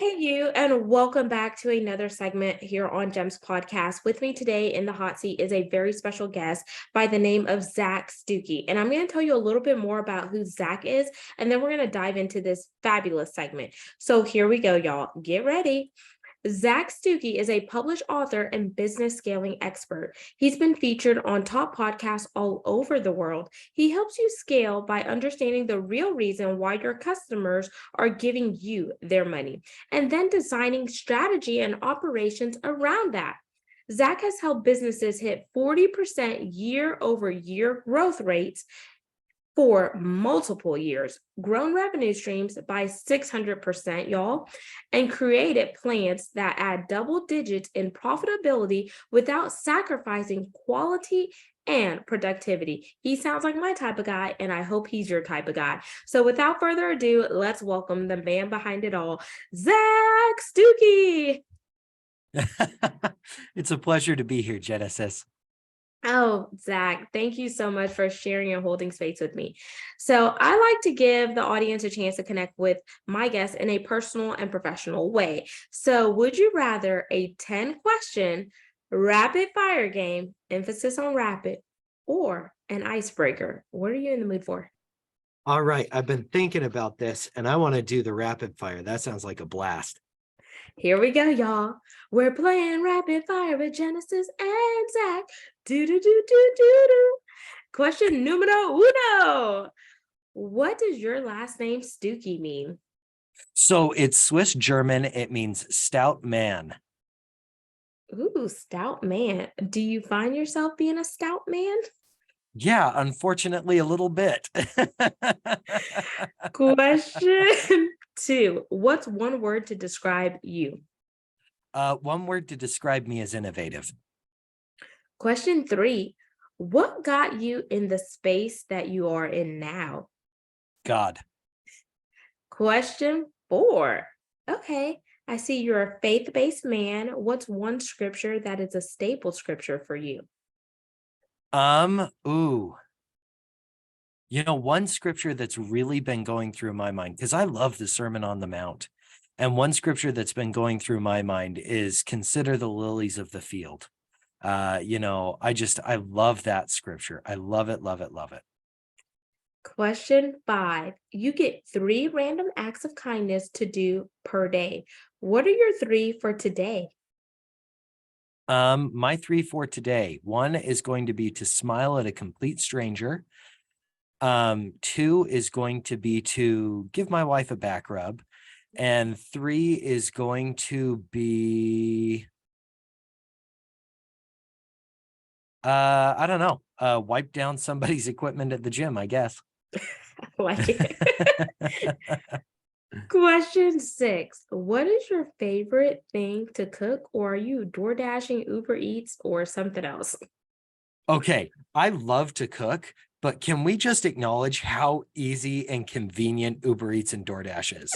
Hey, you, and welcome back to another segment here on Gems Podcast. With me today in the hot seat is a very special guest by the name of Zac Stucki. And I'm going to tell you a little bit more about who Zac is, and then we're going to dive into this fabulous segment. So here we go, y'all. Get ready. Zac Stucki is a published author and business scaling expert. He's been featured on top podcasts all over the world. He helps you scale by understanding the real reason why your customers are giving you their money and then designing strategy and operations around that. Zac has helped businesses hit 40% year over year growth rates for multiple years, grown revenue streams by 600%, y'all, and created plans that add double digits in profitability without sacrificing quality and productivity. He sounds like my type of guy, and I hope he's your type of guy. So without further ado, let's welcome the man behind it all, Zac Stucki. It's a pleasure to be here, Genesis. Oh, Zac, thank you so much for sharing and holding space with me. So, I like to give the audience a chance to connect with my guests in a personal and professional way. So, would you rather a 10 question rapid fire game, emphasis on rapid, or an icebreaker? What are you in the mood for? All right, I've been thinking about this and I want to do the rapid fire. That sounds like a blast. Here we go, y'all. We're playing rapid fire with Genesis and Zac. Do do do do do do. Question numero uno. What does your last name Stucki mean? So it's Swiss German. It means stout man. Ooh, stout man. Do you find yourself being a stout man? Yeah, unfortunately, a little bit. Question two. What's one word to describe you? One word to describe me is innovative. Question three. What got you in the space that you are in now? God. Question four. Okay, I see you're a faith-based man. What's one scripture that is a staple scripture for you? Ooh. One scripture that's really been going through my mind, because I love the Sermon on the Mount. And one scripture that's been going through my mind is consider the lilies of the field. I love that scripture. I love it, love it, love it. Question five. You get three random acts of kindness to do per day. What are your three for today? My three for today. One is going to be to smile at a complete stranger. Two is going to be to give my wife a back rub. And three is going to be, I don't know, wipe down somebody's equipment at the gym, I guess. Like it. Question six. What is your favorite thing to cook, or are you door dashing, Uber Eats, or something else? Okay, I love to cook, but can we just acknowledge how easy and convenient Uber Eats and DoorDash is?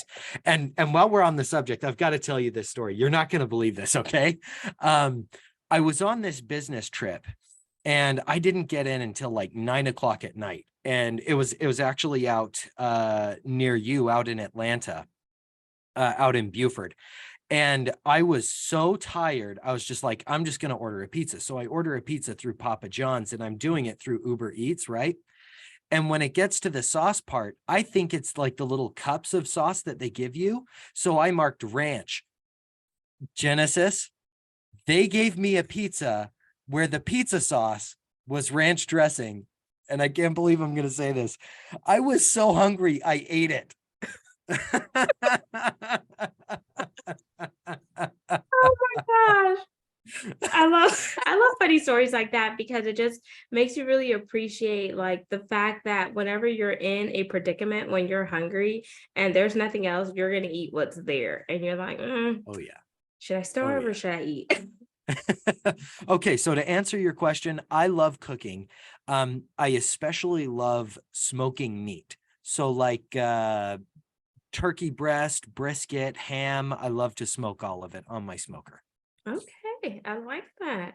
And while we're on the subject, I've got to tell you this story. You're not going to believe this, okay? I was on this business trip and I didn't get in until like 9 o'clock at night. And it was actually out near you, out in Atlanta, out in Buford. And I was so tired. I was just like, I'm just going to order a pizza. So I order a pizza through Papa John's and I'm doing it through Uber Eats, right? And when it gets to the sauce part, I think it's like the little cups of sauce that they give you. So I marked ranch. Genesis, they gave me a pizza where the pizza sauce was ranch dressing. And I can't believe I'm going to say this. I was so hungry, I ate it. Oh my gosh. I love funny stories like that because it just makes you really appreciate like the fact that whenever you're in a predicament when you're hungry and there's nothing else, you're gonna eat what's there. And you're like, Oh, yeah. should I Oh, starve yeah. or should I eat? Okay, so to answer your question, I love cooking. I especially love smoking meat. So like turkey breast, brisket, ham. I love to smoke all of it on my smoker. Okay, I like that.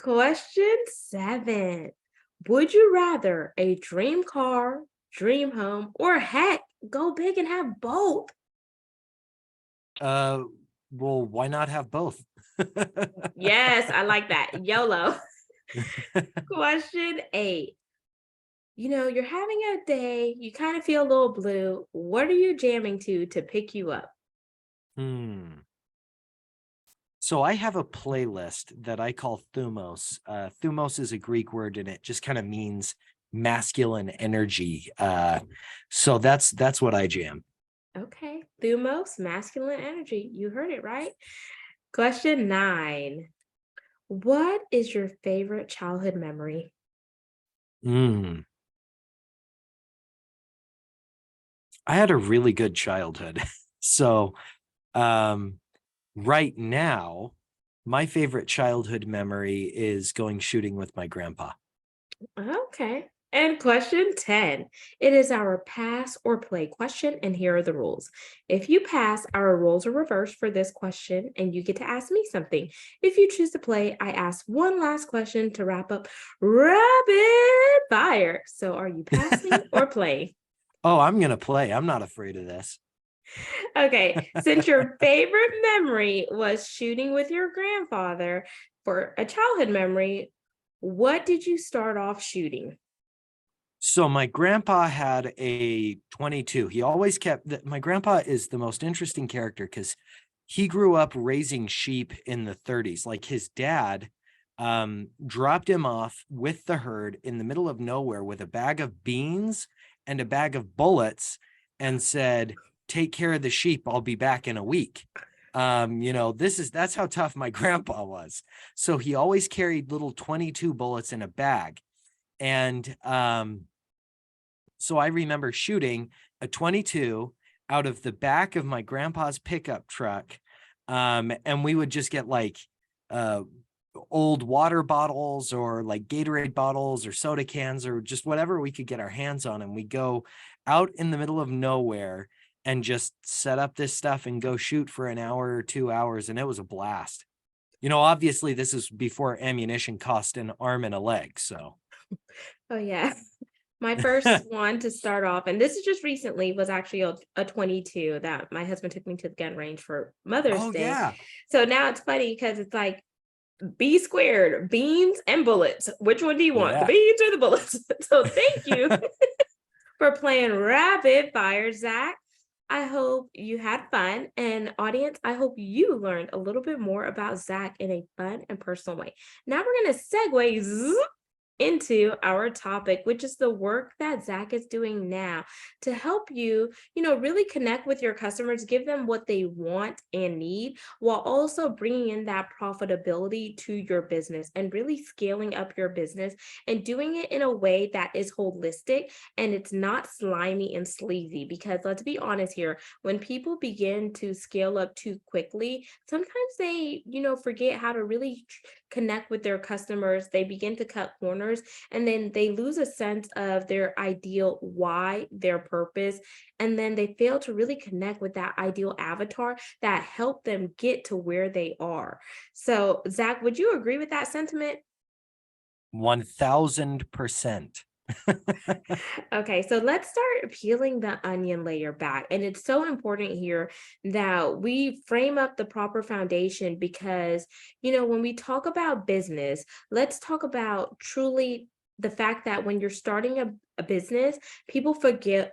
Question seven. Would you rather a dream car, dream home, or heck, go big and have both? Well, why not have both? Yes, I like that. YOLO. Question 8. You're having a day, you kind of feel a little blue. What are you jamming to pick you up? Hmm. So I have a playlist that I call thumos. Thumos is a Greek word and it just kind of means masculine energy. So that's what I jam. Okay. Thumos, masculine energy. You heard it right. Question 9. What is your favorite childhood memory? Mm. I had a really good childhood. So um, right now, my favorite childhood memory is going shooting with my grandpa. Okay. And question 10. It is our pass or play question, and here are the rules. If you pass, our roles are reversed for this question, and you get to ask me something. If you choose to play, I ask one last question to wrap up rapid fire. So, are you passing or playing? Oh, I'm gonna play. I'm not afraid of this. Okay. Since your favorite memory was shooting with your grandfather for a childhood memory, what did you start off shooting? So my grandpa had a 22. He always my grandpa is the most interesting character because he grew up raising sheep in the 30s. Like his dad dropped him off with the herd in the middle of nowhere with a bag of beans and a bag of bullets and said, take care of the sheep. I'll be back in a week. That's how tough my grandpa was. So he always carried little 22 bullets in a bag. And so I remember shooting a 22 out of the back of my grandpa's pickup truck. And we would just get like old water bottles or like Gatorade bottles or soda cans or just whatever we could get our hands on. And we go out in the middle of nowhere and just set up this stuff and go shoot for an hour or 2 hours. And it was a blast. Obviously this is before ammunition cost an arm and a leg. So Oh, yeah. My first one to start off, and this is just recently, was actually a 22 that my husband took me to the gun range for Mother's oh Day. yeah. So now it's funny because it's like B squared, beans and bullets. Which one do you want? The Yeah. beans or the bullets? So thank you for playing rapid fire, Zach. I hope you had fun. And audience, I hope you learned a little bit more about Zach in a fun and personal way. Now we're going to segue into our topic, which is the work that Zach is doing now to help you, really connect with your customers, give them what they want and need, while also bringing in that profitability to your business and really scaling up your business and doing it in a way that is holistic and it's not slimy and sleazy. Because let's be honest here, when people begin to scale up too quickly, sometimes they, forget how to really connect with their customers. They begin to cut corners and then they lose a sense of their ideal why, their purpose, and then they fail to really connect with that ideal avatar that helped them get to where they are. So, Zach, would you agree with that sentiment? 1000%. Okay, so let's start peeling the onion layer back. And it's so important here that we frame up the proper foundation because, when we talk about business, let's talk about truly the fact that when you're starting a business, people forget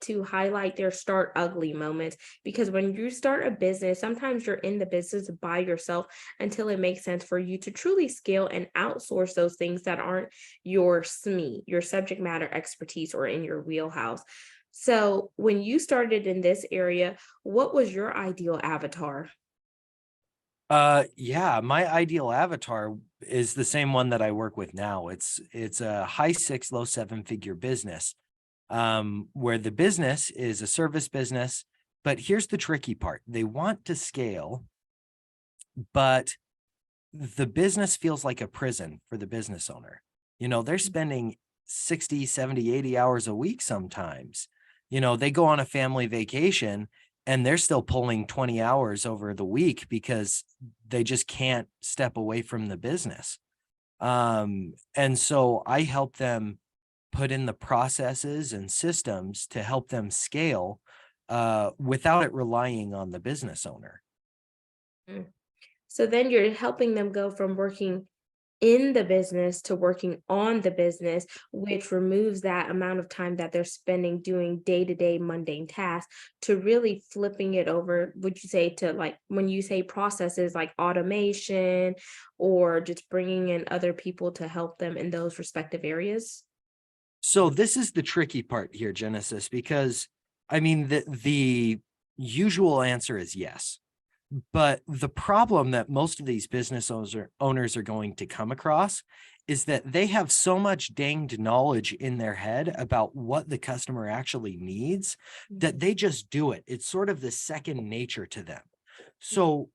to highlight their start ugly moments because when you start a business, sometimes you're in the business by yourself until it makes sense for you to truly scale and outsource those things that aren't your SME, your subject matter expertise, or in your wheelhouse. So, when you started in this area, what was your ideal avatar? Yeah, my ideal avatar is the same one that I work with now. It's a high 6, low 7-figure business. Where the business is a service business, but here's the tricky part. They want to scale, but the business feels like a prison for the business owner. They're spending 60, 70, 80 hours a week sometimes. They go on a family vacation and they're still pulling 20 hours over the week because they just can't step away from the business. And so I help them put in the processes and systems to help them scale without it relying on the business owner. Mm. So then you're helping them go from working in the business to working on the business, which removes that amount of time that they're spending doing day-to-day mundane tasks to really flipping it over, would you say, to like when you say processes like automation or just bringing in other people to help them in those respective areas? So this is the tricky part here, Genesis, because I mean, the usual answer is yes. But the problem that most of these business owners are going to come across is that they have so much danged knowledge in their head about what the customer actually needs that Mhm. they just do it. It's sort of the second nature to them. Mm. So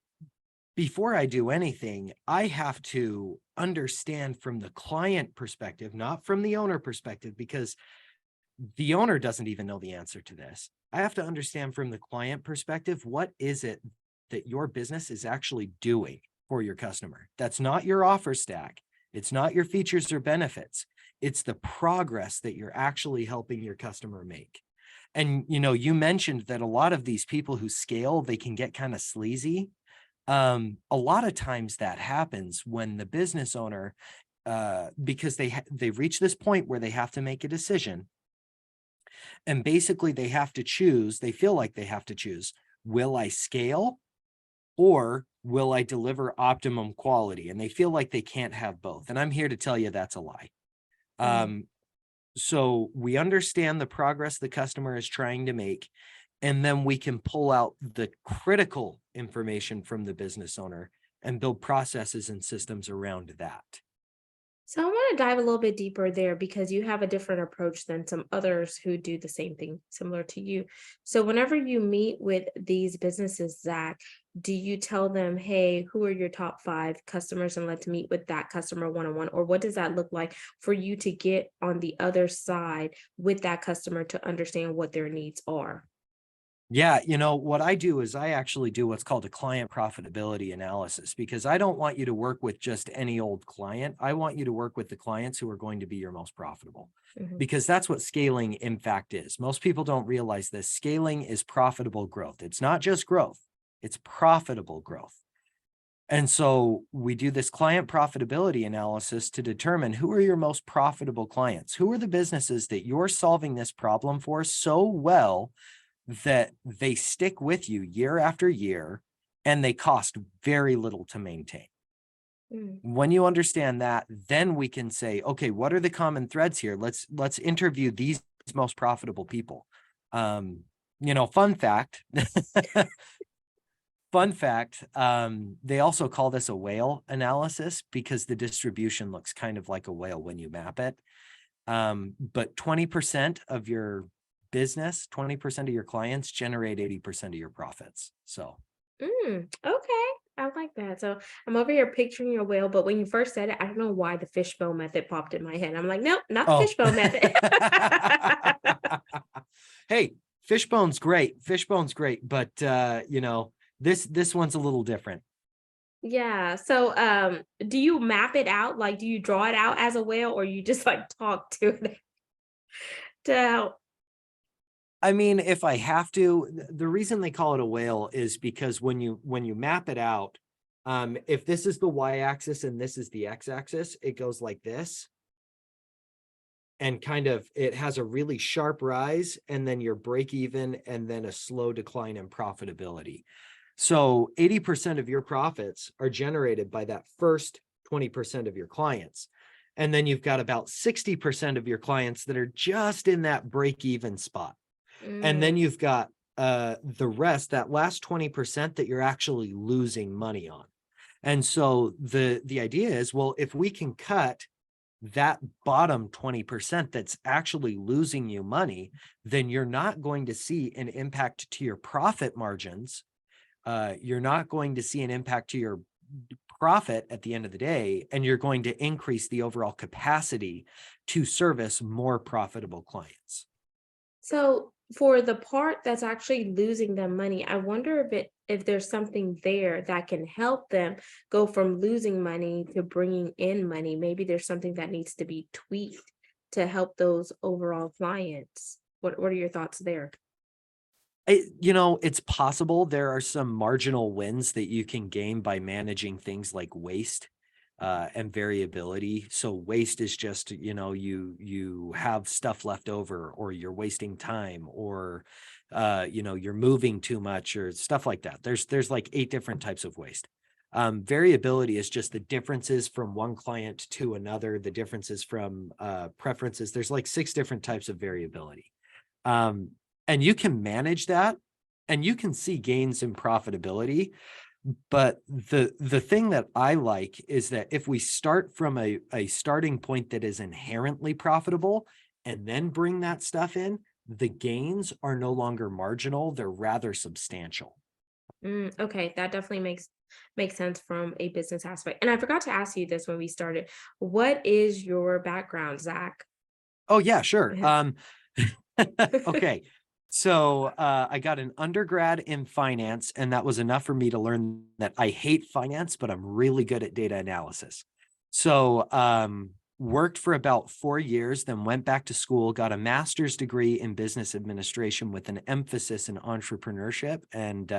before I do anything, I have to understand from the client perspective, not from the owner perspective, because the owner doesn't even know the answer to this. I have to understand from the client perspective, what is it that your business is actually doing for your customer? That's not your offer stack. It's not your features or benefits. It's the progress that you're actually helping your customer make. And, you mentioned that a lot of these people who scale, they can get kind of sleazy. A lot of times that happens when the business owner, because they've reached this point where they have to make a decision. And basically they feel like they have to choose, will I scale or will I deliver optimum quality? And they feel like they can't have both. And I'm here to tell you that's a lie. Mm. Um, so we understand the progress the customer is trying to make, and then we can pull out the critical information from the business owner and build processes and systems around that. So I want to dive a little bit deeper there because you have a different approach than some others who do the same thing similar to you. So whenever you meet with these businesses, Zach, do you tell them, hey, who are your top 5 customers and let's meet with that customer one-on-one? Or what does that look like for you to get on the other side with that customer to understand what their needs are? Yeah, what I do is I actually do what's called a client profitability analysis, because I don't want you to work with just any old client. I want you to work with the clients who are going to be your most profitable, Mhm. because that's what scaling in fact is. Most people don't realize this. Scaling is profitable growth. It's not just growth, it's profitable growth. And so we do this client profitability analysis to determine who are your most profitable clients. Who are the businesses that you're solving this problem for so well that they stick with you year after year and they cost very little to maintain. Mm. When you understand that, then we can say, okay, what are the common threads here? Let's interview these most profitable people. Fun fact, they also call this a whale analysis because the distribution looks kind of like a whale when you map it. But 20% of your business, 20% of your clients generate 80% of your profits. So, Okay. I like that. So I'm over here picturing a whale, but when you first said it, I don't know why the fishbone method popped in my head. I'm like, nope, not the oh, fishbone method. hey, fishbone's great. Fishbone's great, but this one's a little different. Yeah. So do you map it out? Like do you draw it out as a whale or you just like talk to it to help? I mean, if I have to, the reason they call it a whale is because when you map it out, if this is the y-axis and this is the x-axis, it goes like this. And kind of it has a really sharp rise and then your break even and then a slow decline in profitability. So 80% of your profits are generated by that first 20% of your clients. And then you've got about 60% of your clients that are just in that break even spot. And then Mm. you've got the rest, that last 20% that you're actually losing money on. And so the idea is, well, if we can cut that bottom 20% that's actually losing you money, then you're not going to see an impact to your profit margins. You're not going to see an impact to your profit at the end of the day, and you're going to increase the overall capacity to service more profitable clients. So for the part that's actually losing them money, I wonder if there's something there that can help them go from losing money to bringing in money. Maybe there's something that needs to be tweaked to help those overall clients. What are your thoughts there? It's possible there are some marginal wins that you can gain by managing things like waste and variability. So waste is just, you have stuff left over, or you're wasting time, or you're moving too much, or stuff like that. There's like 8 different types of waste. Variability is just the differences from one client to another, the differences from preferences. There's like 6 different types of variability. And you can manage that, and you can see gains in profitability. But the thing that I like is that if we start from a starting point that is inherently profitable and then bring that stuff in, the gains are no longer marginal, they're rather substantial. Okay, that definitely makes sense from a business aspect. And I forgot to ask you this when we started. What is your background, Zach? Oh yeah, sure. Okay. So I got an undergrad in finance, and that was enough for me to learn that I hate finance, but I'm really good at data analysis. So worked for about 4 years, then went back to school, got a master's degree in business administration with an emphasis in entrepreneurship. And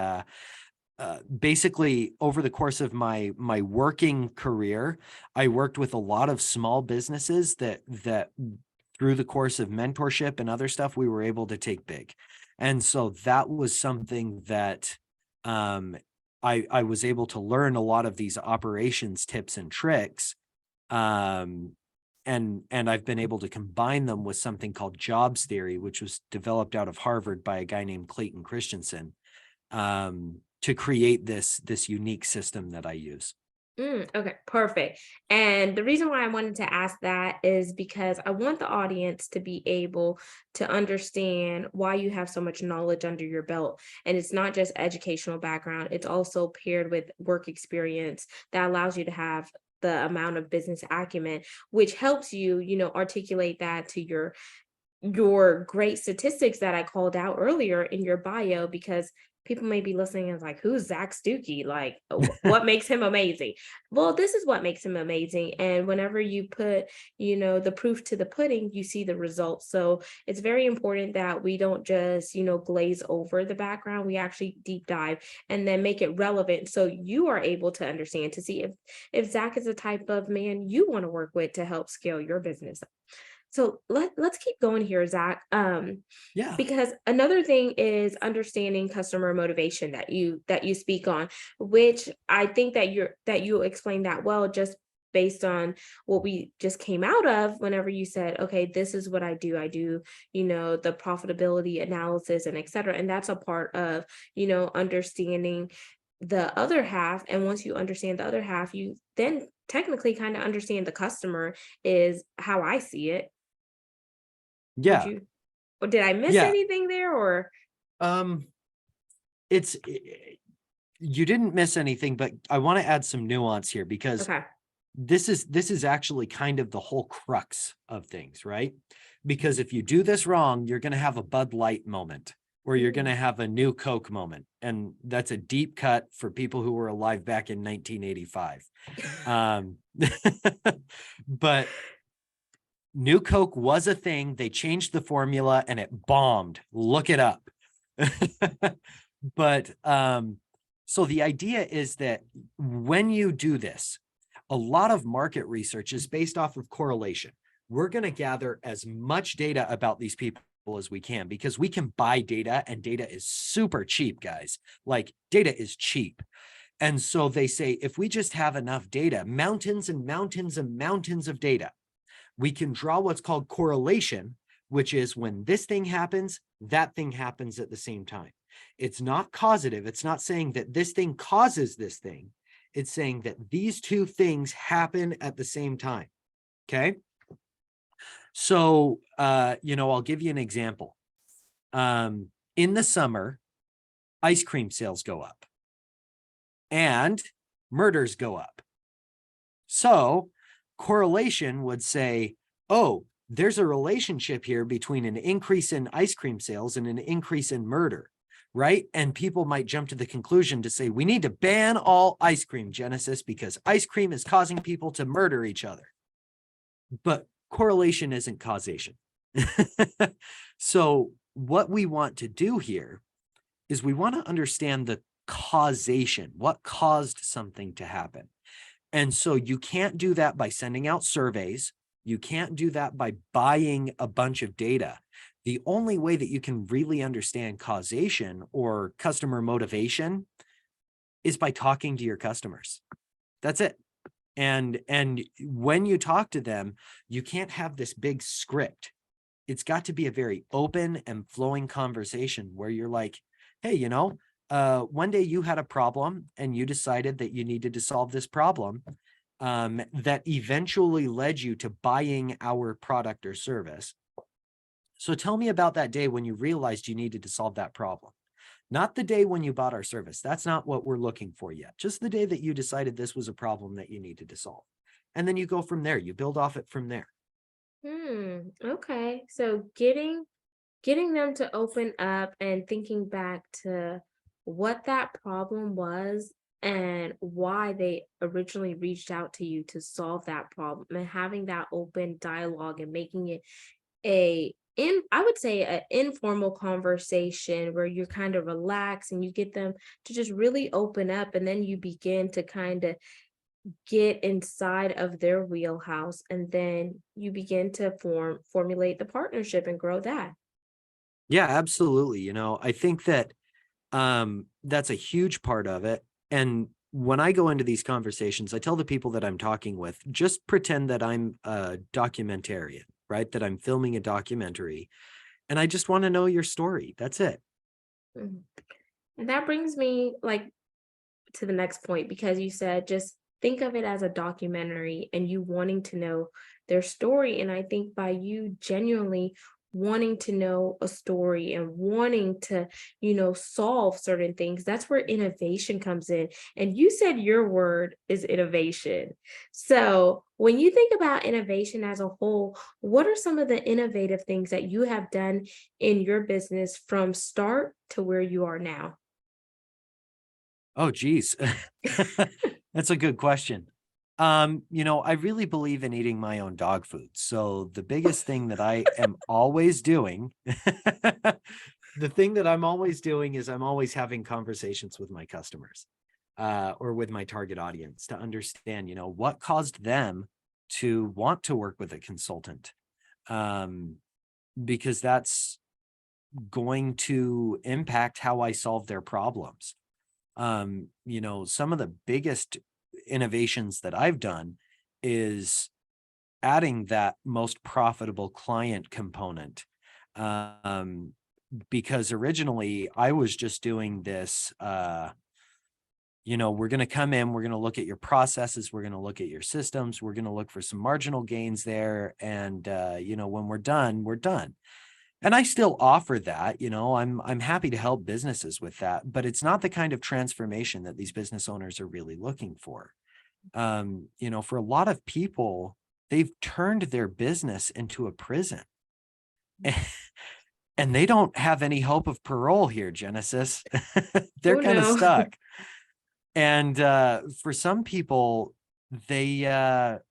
basically, over the course of my working career, I worked with a lot of small businesses that through the course of mentorship and other stuff, we were able to take big. And so that was something that I was able to learn a lot of these operations tips and tricks. And I've been able to combine them with something called jobs theory, which was developed out of Harvard by a guy named Clayton Christensen, to create this unique system that I use. Okay, perfect. And the reason why I wanted to ask that is because I want the audience to be able to understand why you have so much knowledge under your belt. And it's not just educational background, it's also paired with work experience that allows you to have the amount of business acumen, which helps you, articulate that to your great statistics that I called out earlier in your bio, because people may be listening and like, who's Zac Stucki? Like, what makes him amazing? Well, this is what makes him amazing. And whenever you put, the proof to the pudding, you see the results. So it's very important that we don't just, glaze over the background. We actually deep dive and then make it relevant. So you are able to understand, to see if Zac is the type of man you want to work with to help scale your business. So let's keep going here, Zac. Yeah. Because another thing is understanding customer motivation that you speak on, which I think that you explained that well, just based on what we just came out of whenever you said, okay, this is what I do. I do, the profitability analysis and et cetera. And that's a part of, understanding the other half. And once you understand the other half, you then technically kind of understand the customer, is how I see it. Would Yeah. you, or did I miss Yeah. anything there, or? Um, it's you didn't miss anything, but I want to add some nuance here, because Okay. this is actually kind of the whole crux of things, right? Because if you do this wrong, you're going to have a Bud Light moment, or you're going to have a new Coke moment. And that's a deep cut for people who were alive back in 1985. But New Coke was a thing. They changed the formula and it bombed. Look it up. But so the idea is that when you do this, a lot of market research is based off of correlation. We're going to gather as much data about these people as we can, because we can buy data, and data is super cheap, guys. Like, data is cheap. And so they say, if we just have enough data, mountains and mountains and mountains of data, we can draw what's called correlation, which is when this thing happens, that thing happens at the same time. It's not causative. It's not saying that this thing causes this thing. It's saying that these two things happen at the same time. Okay. So, I'll give you an example. In the summer, ice cream sales go up and murders go up. So correlation would say, oh, there's a relationship here between an increase in ice cream sales and an increase in murder, right? And people might jump to the conclusion to say, we need to ban all ice cream, Genesis, because ice cream is causing people to murder each other. But correlation isn't causation. So what we want to do here is we want to understand the causation, what caused something to happen. And so you can't do that by sending out surveys. You can't do that by buying a bunch of data. The only way that you can really understand causation or customer motivation is by talking to your customers. That's it. And when you talk to them, you can't have this big script. It's got to be a very open and flowing conversation where you're like, hey, one day you had a problem and you decided that you needed to solve this problem, that eventually led you to buying our product or service. So tell me about that day when you realized you needed to solve that problem. Not the day when you bought our service. That's not what we're looking for yet. Just the day that you decided this was a problem that you needed to solve. And then you go from there. You build off it from there. Okay. So getting them to open up and thinking back to what that problem was and why they originally reached out to you to solve that problem, and having that open dialogue and making it I would say an informal conversation where you're kind of relaxed and you get them to just really open up, and then you begin to kind of get inside of their wheelhouse, and then you begin to formulate the partnership and grow that. Yeah, absolutely. I think that that's a huge part of it. And when I go into these conversations, I tell the people that I'm talking with, just pretend that I'm a documentarian, right? That I'm filming a documentary and I just want to know your story. That's it. Mhm. And that brings me to the next point, because you said just think of it as a documentary and you wanting to know their story. And I think by you genuinely wanting to know a story and wanting to, solve certain things, that's where innovation comes in. And you said your word is innovation. So when you think about innovation as a whole, what are some of the innovative things that you have done in your business from start to where you are now? Oh, geez. That's a good question. I really believe in eating my own dog food. So the biggest thing that I am always doing, the thing that I'm always doing is I'm always having conversations with my customers, or with my target audience to understand, what caused them to want to work with a consultant. Because that's going to impact how I solve their problems. Some of the biggest innovations that I've done is adding that most profitable client component. Because originally I was just doing this, we're going to come in, we're going to look at your processes, we're going to look at your systems, we're going to look for some marginal gains there. And, when we're done, we're done. And I still offer that, I'm happy to help businesses with that, but it's not the kind of transformation that these business owners are really looking for. For a lot of people, they've turned their business into a prison. And they don't have any hope of parole here, Genesis. They're Oh kind of no. stuck. And for some people, it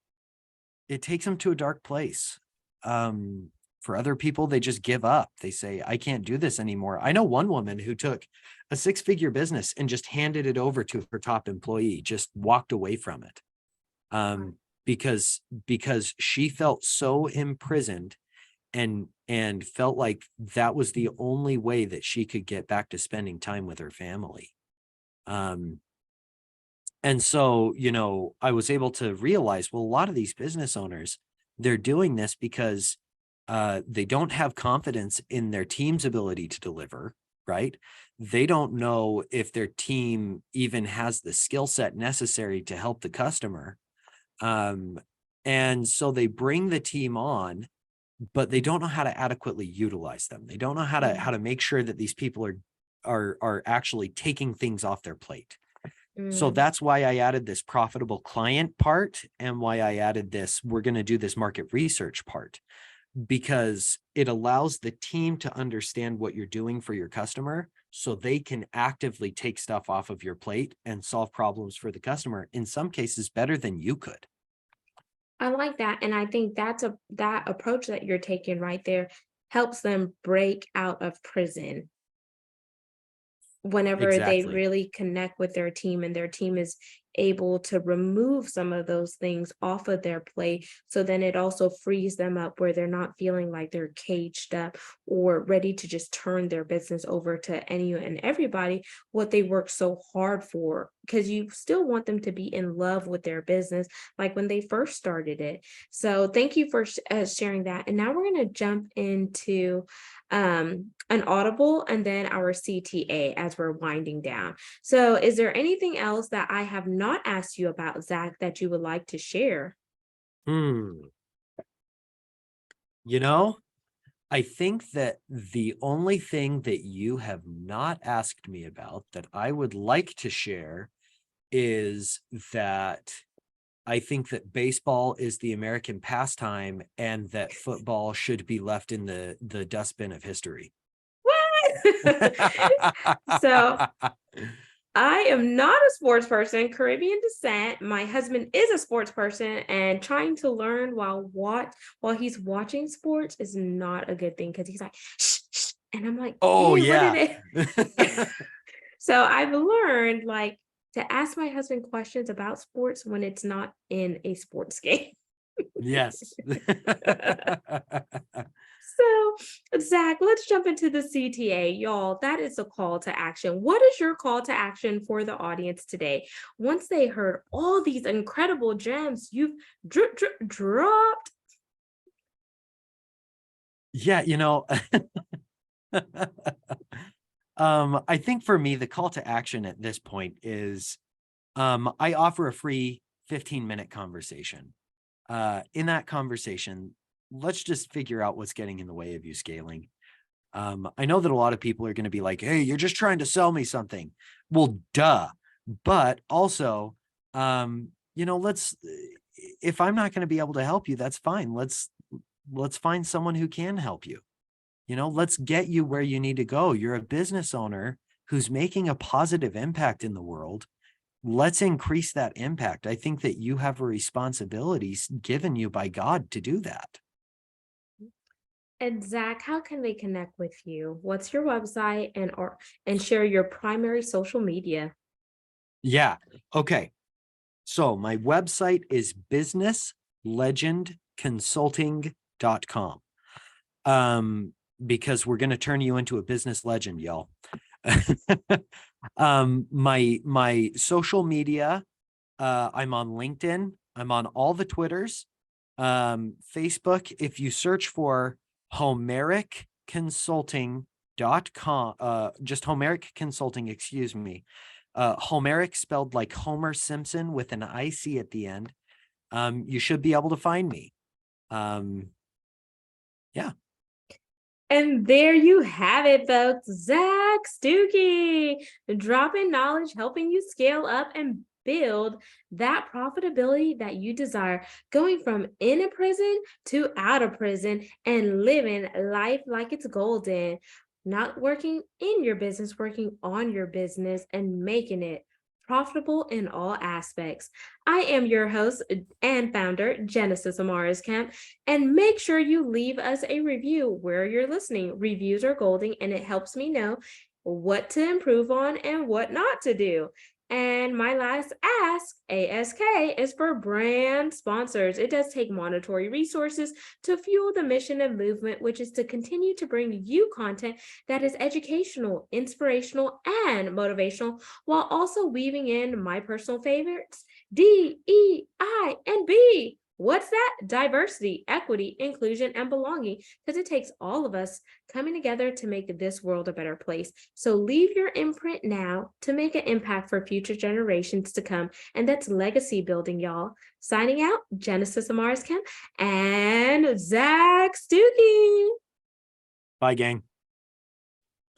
takes them to a dark place. For other people, they just give up. They say, I can't do this anymore. I know one woman who took a 6-figure business and just handed it over to her top employee, just walked away from it. Because she felt so imprisoned and felt like that was the only way that she could get back to spending time with her family. And so, I was able to realize, well, a lot of these business owners, they're doing this because they don't have confidence in their team's ability to deliver, right? They don't know if their team even has the skill set necessary to help the customer. And so they bring the team on, but they don't know how to adequately utilize them. They don't know how to make sure that these people are actually taking things off their plate. So Mm. that's why I added this profitable client part, and why I added this, we're going to do this market research part, because it allows the team to understand what you're doing for your customer so they can actively take stuff off of your plate and solve problems for the customer, in some cases better than you could. I like that, and I think that approach that you're taking right there helps them break out of prison. whenever they Exactly. really connect with their team and their team is able to remove some of those things off of their plate. So then it also frees them up where they're not feeling like they're caged up or ready to just turn their business over to any and everybody, what they work so hard for. Because you still want them to be in love with their business, like when they first started it. So thank you for sharing that. And now we're going to jump into an audible and then our CTA as we're winding down. So is there anything else that I have not asked you about, Zac, that you would like to share? Hmm. You know, I think that the only thing that you have not asked me about that I would like to share is that I think that baseball is the American pastime and that football should be left in the dustbin of history. What? So I am not a sports person, Caribbean descent. My husband is a sports person, and trying to learn while he's watching sports is not a good thing because he's like, shh, shh. And I'm like, Oh hey, what did yeah. it? So I've learned like to ask my husband questions about sports when it's not in a sports game. Yes. So, Zac, let's jump into the CTA, y'all. That is a call to action. What is your call to action for the audience today? Once they heard all these incredible gems you've dropped. Yeah, I think for me, the call to action at this point is I offer a free 15-minute conversation. In that conversation, let's just figure out what's getting in the way of you scaling. I know that a lot of people are going to be like, hey, you're just trying to sell me something. Well, duh. But also, if I'm not going to be able to help you, that's fine. Let's find someone who can help you. Let's get you where you need to go. You're a business owner who's making a positive impact in the world. Let's increase that impact. I think that you have a responsibility given you by God to do that. And Zac, how can they connect with you? What's your website and share your primary social media? Yeah. Okay. So my website is businesslegendconsulting.com. Because we're going to turn you into a business legend, y'all. My social media, I'm on LinkedIn. I'm on all the Twitters, Facebook. If you search for homericconsulting.com, just Homeric Consulting, excuse me. Homeric spelled like Homer Simpson with an IC at the end. You should be able to find me. Yeah. And there you have it, folks. Zac Stucki, dropping knowledge, helping you scale up and build that profitability that you desire, going from in a prison to out of prison and living life like it's golden, not working in your business, working on your business and making it profitable in all aspects. I am your host and founder, Genesis Amaris Kemp, and make sure you leave us a review where you're listening. Reviews are golden and it helps me know what to improve on and what not to do. And my last ASK, is for brand sponsors. It does take monetary resources to fuel the mission and movement, which is to continue to bring you content that is educational, inspirational, and motivational, while also weaving in my personal favorites, DEI and B. What's that? Diversity, equity, inclusion, and belonging, because it takes all of us coming together to make this world a better place. So leave your imprint now to make an impact for future generations to come. And that's legacy building, y'all. Signing out, Genesis Amaris Kemp and Zac Stucki. Bye, gang.